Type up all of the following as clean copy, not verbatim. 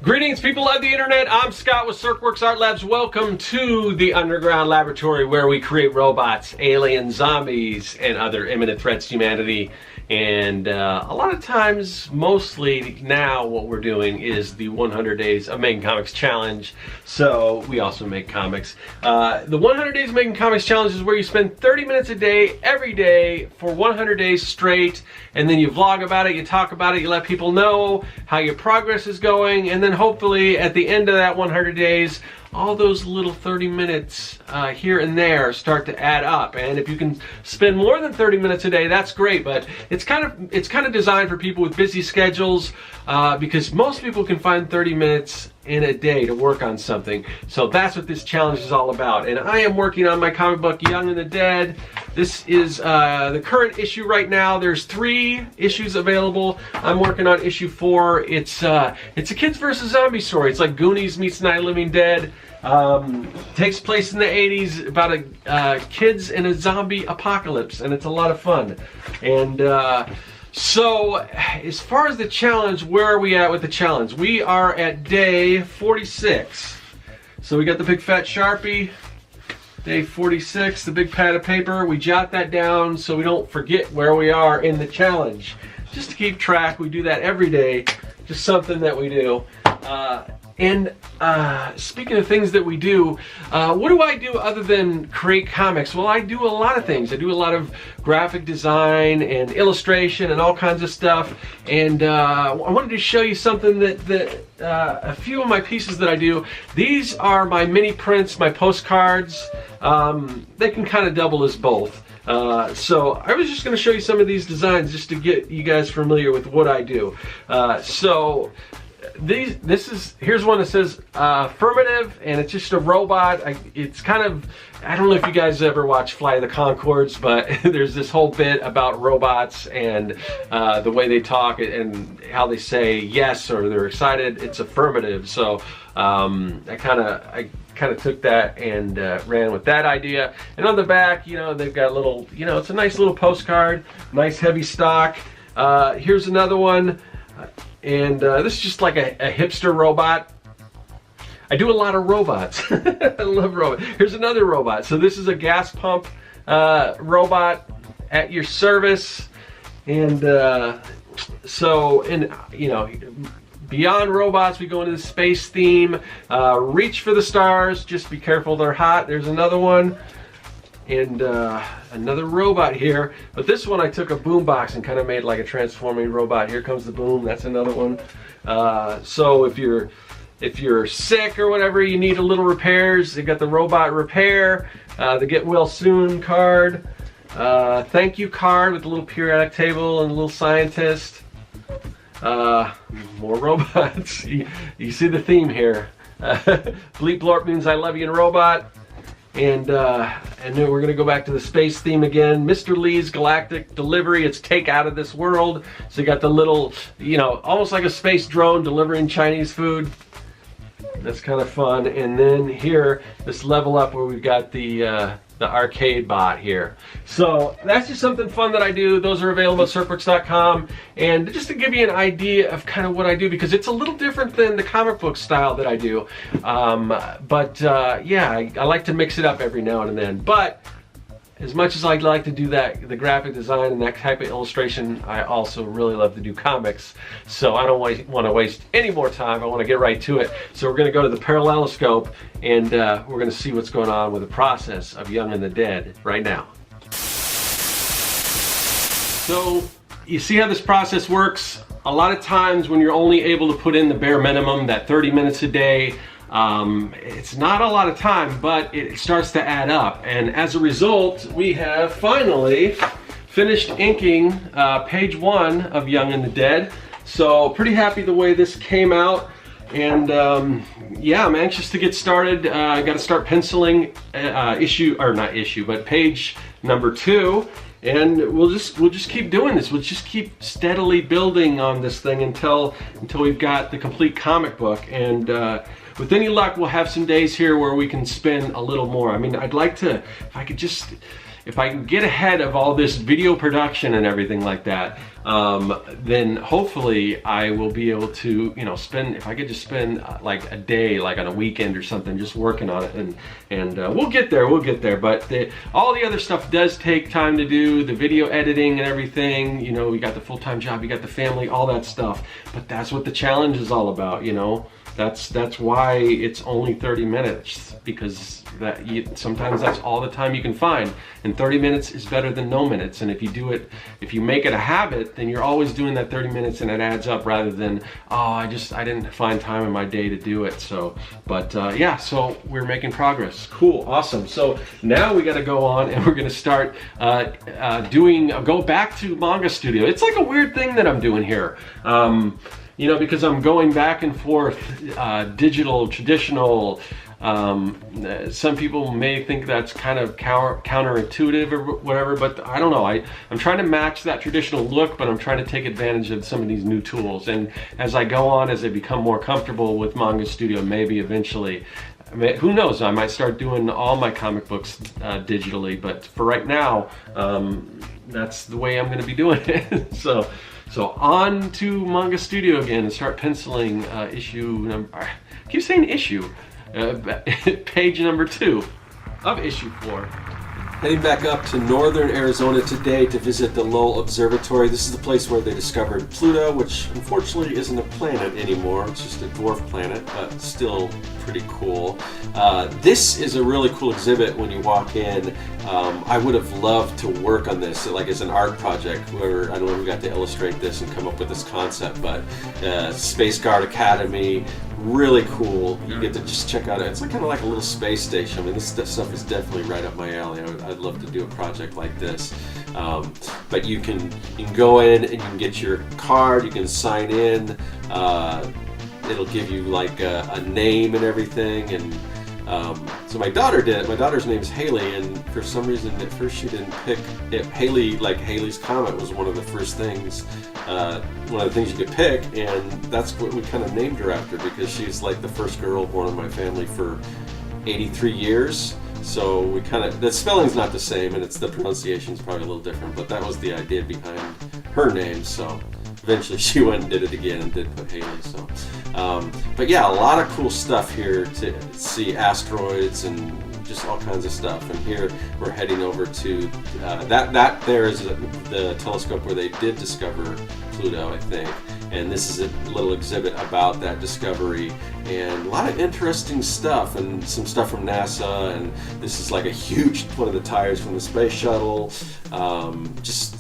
Greetings, people of the internet. I'm Scott with Serkworks Art Labs. Welcome to the underground laboratory where we create robots, aliens, zombies, and other imminent threats to humanity. And a lot of times, mostly now, what we're doing is the 100 Days of Making Comics Challenge. So we also make comics. The 100 Days of Making Comics Challenge is where you spend 30 minutes a day, every day, for 100 days straight. And then you vlog about it, you talk about it, you let people know how your progress is going. And then hopefully at the end of that 100 days, all those little 30 minutes here and there start to add up. And if you can spend more than 30 minutes a day, that's great. But it's kind of designed for people with busy schedules because most people can find 30 minutes in a day to work on something. So that's what this challenge is all about. And I am working on my comic book, Young and the Dead. This is the current issue right now. There's 3 issues available. I'm working on issue 4. It's a kids versus zombie story. It's like Goonies meets Night of the Living Dead. Takes place in the 80s about a kids in a zombie apocalypse, and it's a lot of fun. And so as far as the challenge, where are we at with the challenge? We are at day 46. So we got the big fat Sharpie, day 46, the big pad of paper. We jot that down so we don't forget where we are in the challenge. Just to keep track, we do that every day, just something that we do. And speaking of things that we do, what do I do other than create comics? Well, I do a lot of things. I do a lot of graphic design and illustration and all kinds of stuff. And I wanted to show you something that a few of my pieces that I do. These are my mini prints, my postcards. They can kind of double as both. So I was just going to show you some of these designs just to get you guys familiar with what I do. Here's one that says affirmative, and it's just a robot. It's kind of, I don't know if you guys ever watch Flight of the Conchords, but there's this whole bit about robots and the way they talk and how they say yes or they're excited. It's affirmative. So I kind of took that and ran with that idea. And on the back, you know, they've got a little, you know, it's a nice little postcard, nice heavy stock. Here's another one. And this is just like a hipster robot. I do a lot of robots. I love robots. Here's another robot. So this is a gas pump robot at your service. And you know, beyond robots, we go into the space theme. Reach for the stars. Just be careful, they're hot. There's another one. And another robot here, but this one I took a boom box and kind of made like a transforming robot. Here comes the boom. That's another one. So if you're sick or whatever, you need a little repairs, they got the robot repair, the get well soon card, thank you card with a little periodic table and a little scientist. More robots. You see the theme here. Bleep blorp means I love you in robot. And then we're going to go back to the space theme again. Mr. Lee's Galactic Delivery. It's take out of this world. So you got the little, you know, almost like a space drone delivering Chinese food. That's kind of fun. And then here, this level up where we've got the arcade bot here. So that's just something fun that I do. Those are available at serkworks.com. And just to give you an idea of kind of what I do, because it's a little different than the comic book style that I do. Yeah, I like to mix it up every now and then. But as much as I'd like to do that, the graphic design and that type of illustration, I also really love to do comics. So I don't want to waste any more time. I want to get right to it. So we're going to go to the paralleloscope and we're going to see what's going on with the process of Young and the Dead right now. So you see how this process works? A lot of times when you're only able to put in the bare minimum, that 30 minutes a day, it's not a lot of time, but it starts to add up. And as a result, we have finally finished inking page 1 of Young and the Dead. So pretty happy the way this came out. And yeah, I'm anxious to get started. I got to start penciling page number 2. And we'll just keep doing this. We'll just keep steadily building on this thing until we've got the complete comic book. And with any luck, we'll have some days here where we can spend a little more. I mean, I'd like to, if if I can get ahead of all this video production and everything like that, then hopefully I will be able to, you know, if I could just spend like a day, like on a weekend or something, just working on it, and we'll get there, but all the other stuff does take time to do, the video editing and everything, you know, you got the full-time job, you got the family, all that stuff, but that's what the challenge is all about, you know. That's why it's only 30 minutes, because sometimes that's all the time you can find, and 30 minutes is better than no minutes. And if you make it a habit, then you're always doing that 30 minutes and it adds up, rather than, oh, I didn't find time in my day to do it. So, but yeah, so we're making progress. Cool, awesome. So now we got to go on and we're going to start go back to Manga Studio. It's like a weird thing that I'm doing here. You know, because I'm going back and forth, digital, traditional. Some people may think that's kind of counterintuitive or whatever, but I don't know. I'm trying to match that traditional look, but I'm trying to take advantage of some of these new tools. And as I go on, as I become more comfortable with Manga Studio, maybe eventually, who knows, I might start doing all my comic books digitally, but for right now, that's the way I'm going to be doing it. So on to Manga Studio again and start penciling issue number, I keep saying issue, page number 2 of issue 4. Heading back up to northern Arizona today to visit the Lowell Observatory. This is the place where they discovered Pluto, which unfortunately isn't a planet anymore. It's just a dwarf planet, but still pretty cool. This is a really cool exhibit when you walk in. I would have loved to work on this, like as an art project, where I don't know who got to illustrate this and come up with this concept, but Space Guard Academy, really cool. You get to just check out it. It's like kind of like a little space station. I mean, this stuff is definitely right up my alley. I'd love to do a project like this. But you can go in and you can get your card. You can sign in. It'll give you like a name and everything. And so my daughter did it. My daughter's name's Haley, and for some reason at first she didn't pick it. Haley, like Haley's Comet, was one of the first things. One of the things you could pick, and that's what we kind of named her after, because she's like the first girl born in my family for 83 years. So we kind of, the spelling's not the same, and the pronunciation's probably a little different, but that was the idea behind her name. So eventually she went and did it again and did put Haley. So, but yeah, a lot of cool stuff here to see, asteroids and just all kinds of stuff. And here we're heading over to that there is the telescope where they did discover Pluto, I think. And this is a little exhibit about that discovery, and a lot of interesting stuff, and some stuff from NASA. And this is like a huge one of the tires from the space shuttle. Just,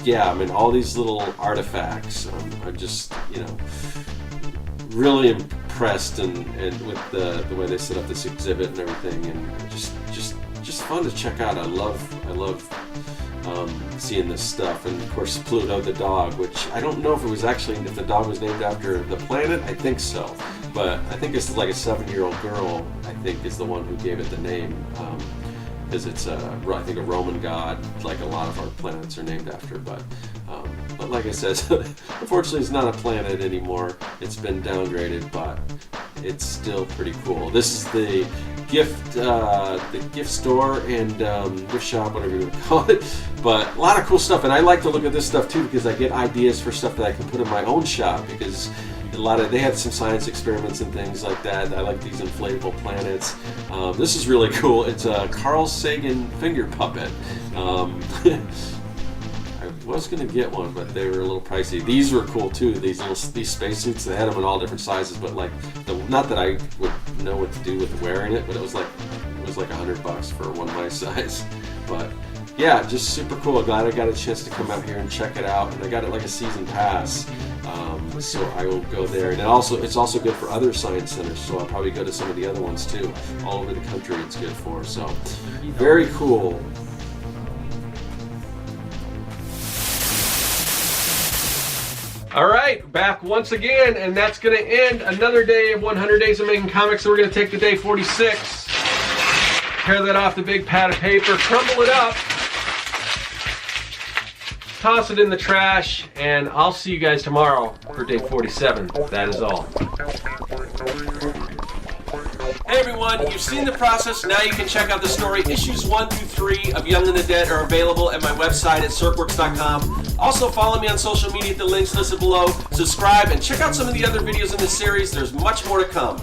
yeah, I mean, all these little artifacts. I'm just, you know, really impressed and with the way they set up this exhibit and everything, and just fun to check out. I love seeing this stuff. And of course Pluto the dog, which I don't know if the dog was named after the planet. I think so, but I think it's like a 7-year-old girl, I think, is the one who gave it the name, because it's I think a Roman god, like a lot of our planets are named after. But like I said, unfortunately it's not a planet anymore. It's been downgraded, but it's still pretty cool. This is the gift store and gift shop, whatever you want to call it. But a lot of cool stuff, and I like to look at this stuff too, because I get ideas for stuff that I can put in my own shop, because they had some science experiments and things like that. I like these inflatable planets. This is really cool. It's a Carl Sagan finger puppet. I was going to get one, but they were a little pricey. These were cool too. These spacesuits, they had them in all different sizes, but like, not that I would know what to do with wearing it, but it was like $100 for one my size. But yeah, just super cool. Glad I got a chance to come out here and check it out, and I got it like a season pass. So I will go there, and it's also good for other science centers. So I'll probably go to some of the other ones too, all over the country. It's good for. So very cool. All right, back once again, and that's going to end another day of 100 Days of Making Comics. So we're going to take the day 46, tear that off the big pad of paper, crumble it up, toss it in the trash, and I'll see you guys tomorrow for day 47. That is all. Hey everyone. everyone. You've seen the process. Now you can check out the story. Issues 1 through 3 of Young and the Dead are available at my website at serkworks.com. Also, follow me on social media at the links listed below. Subscribe and check out some of the other videos in this series. There's much more to come.